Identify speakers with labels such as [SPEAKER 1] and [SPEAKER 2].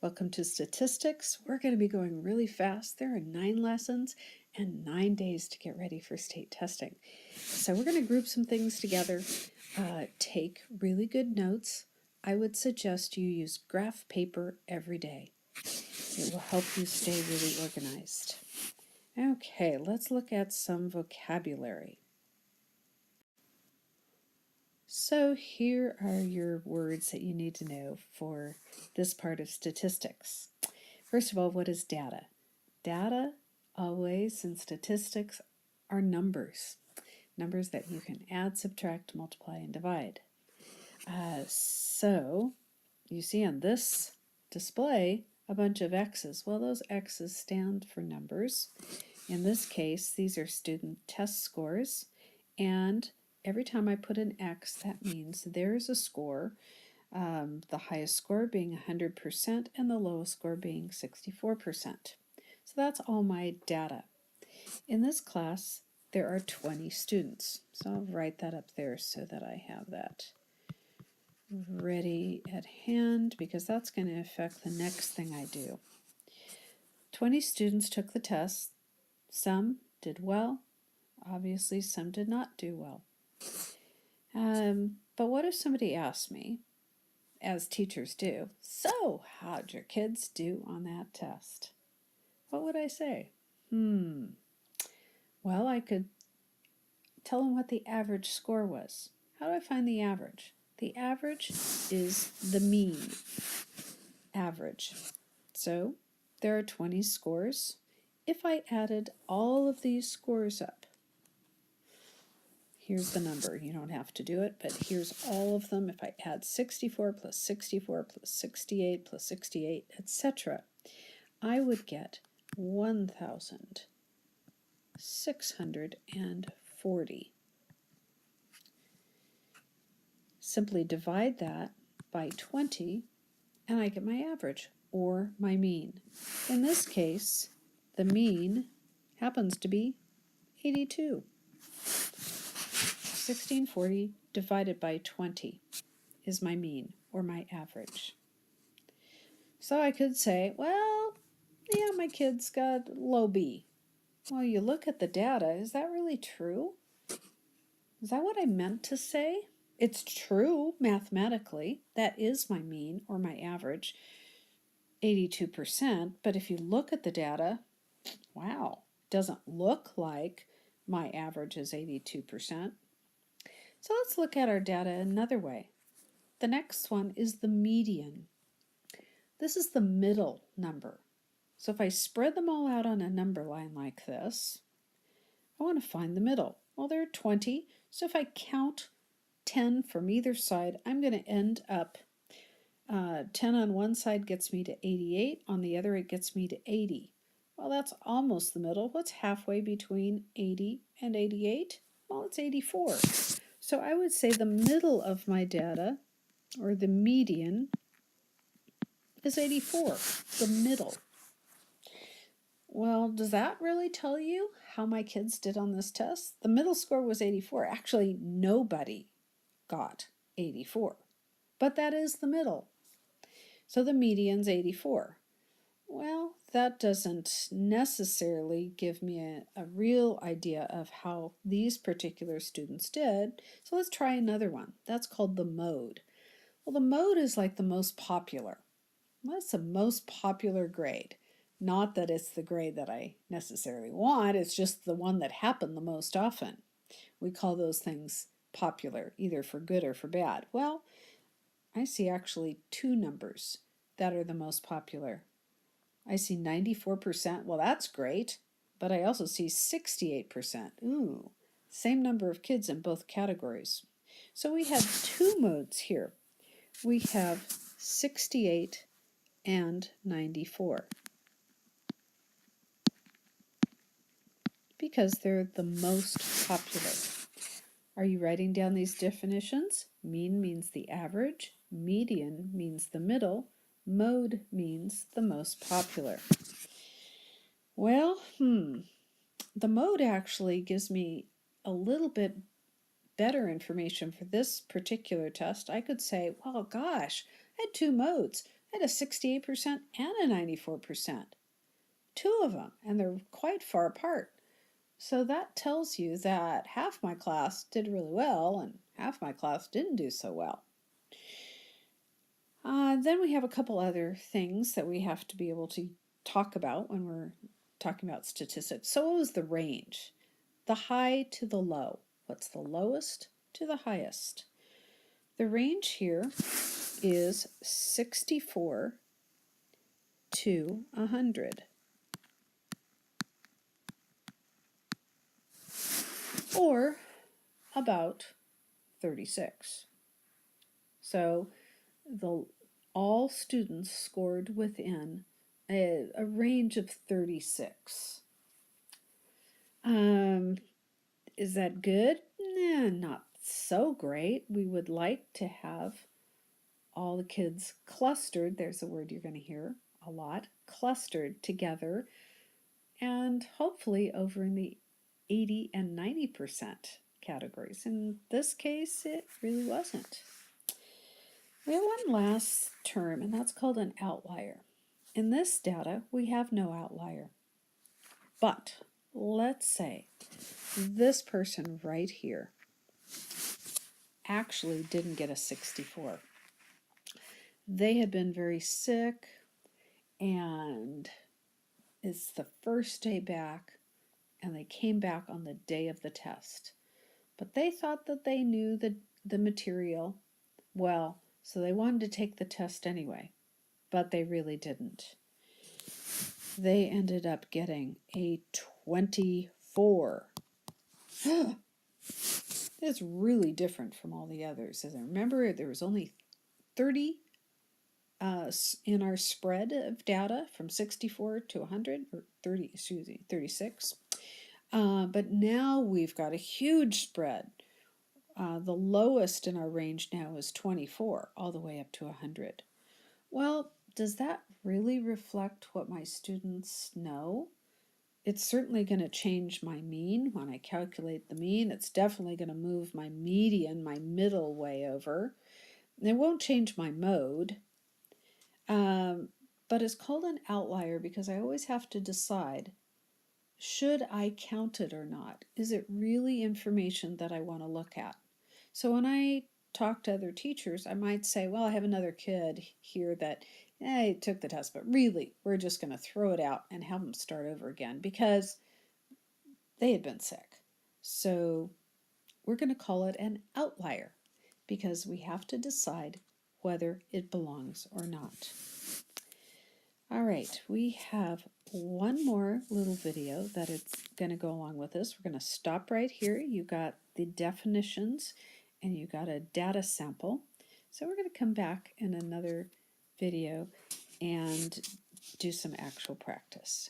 [SPEAKER 1] Welcome to statistics. We're going to be going really fast. There are 9 lessons and 9 days to get ready for state testing. So we're going to group some things together. Take really good notes. I would suggest you use graph paper every day. It will help you stay really organized. Okay, let's look at some vocabulary. So here are your words that you need to know for this part of statistics. First of all, what is data? Data, always in statistics, are numbers. Numbers that you can add, subtract, multiply, and divide. So you see on this display a bunch of X's. Well, those X's stand for numbers. In this case, these are student test scores, and every time I put an X, that means there's a score, the highest score being 100% and the lowest score being 64%. So that's all my data. In this class, there are 20 students. So I'll write that up there so that I have that ready at hand, because that's going to affect the next thing I do. 20 students took the test. Some did well. Obviously, some did not do well. But what if somebody asked me, as teachers do, so how'd your kids do on that test? What would I say? Well, I could tell them what the average score was. How do I find the average? The average is the mean average. So there are 20 scores. If I added all of these scores up, here's the number. You don't have to do it, but here's all of them. If I add 64 plus 64 plus 68 plus 68, etc., I would get 1,640. Simply divide that by 20, and I get my average, or my mean. In this case, the mean happens to be 82. 1640 divided by 20 is my mean, or my average. So I could say, well, yeah, my kid's got low B. Well, you look at the data, is that really true? Is that what I meant to say? It's true mathematically. That is my mean, or my average, 82%. But if you look at the data, wow, doesn't look like my average is 82%. So let's look at our data another way. The next one is the median. This is the middle number. So if I spread them all out on a number line like this, I want to find the middle. Well, there are 20, so if I count 10 from either side, I'm going to end up 10 on one side gets me to 88, on the other it gets me to 80. Well, that's almost the middle. What's halfway between 80 and 88? Well, it's 84. So I would say the middle of my data, or the median, is 84, the middle. Well, does that really tell you how my kids did on this test? The middle score was 84. Actually, nobody got 84, but that is the middle. So the median's 84. Well, that doesn't necessarily give me a real idea of how these particular students did. So let's try another one. That's called the mode. Well, the mode is like the most popular. What's the most popular grade? Not that it's the grade that I necessarily want, it's just the one that happened the most often. We call those things popular, either for good or for bad. Well, I see actually 2 numbers that are the most popular. I see 94%, well, that's great, but I also see 68%. Ooh, same number of kids in both categories. So we have 2 modes here. We have 68 and 94, because they're the most popular. Are you writing down these definitions? Mean means the average, median means the middle, mode means the most popular. Well, the mode actually gives me a little bit better information for this particular test. I could say, well, gosh, I had 2 modes. I had a 68% and a 94%. Two of them, and they're quite far apart. So that tells you that half my class did really well and half my class didn't do so well. Then we have a couple other things that we have to be able to talk about when we're talking about statistics. So what was the range? The high to the low. What's the lowest to the highest? The range here is 64 to 100. Or about 36. So all students scored within a range of 36. Is that good? Nah, not so great. We would like to have all the kids clustered, there's a word you're going to hear a lot, clustered together, and hopefully over in the 80 and 90% categories. In this case, it really wasn't. We have one last term, and that's called an outlier. In this data, we have no outlier. But let's say this person right here actually didn't get a 64. They had been very sick, and it's the first day back, and they came back on the day of the test. But they thought that they knew the material well, so they wanted to take the test anyway, but they really didn't. They ended up getting a 24. It's really different from all the others. As I remember, there was only 30 in our spread of data from 64 to 100, or 30, excuse me, 36. But now we've got a huge spread. The lowest in our range now is 24, all the way up to 100. Well, does that really reflect what my students know? It's certainly going to change my mean. When I calculate the mean, it's definitely going to move my median, my middle, way over. It won't change my mode. But it's called an outlier because I always have to decide, should I count it or not? Is it really information that I want to look at? So when I talk to other teachers, I might say, well, I have another kid here that took the test, but really, we're just going to throw it out and have them start over again because they had been sick. So we're going to call it an outlier because we have to decide whether it belongs or not. All right, we have one more little video that it's going to go along with this. We're going to stop right here. You got the definitions and you got a data sample. So we're going to come back in another video and do some actual practice.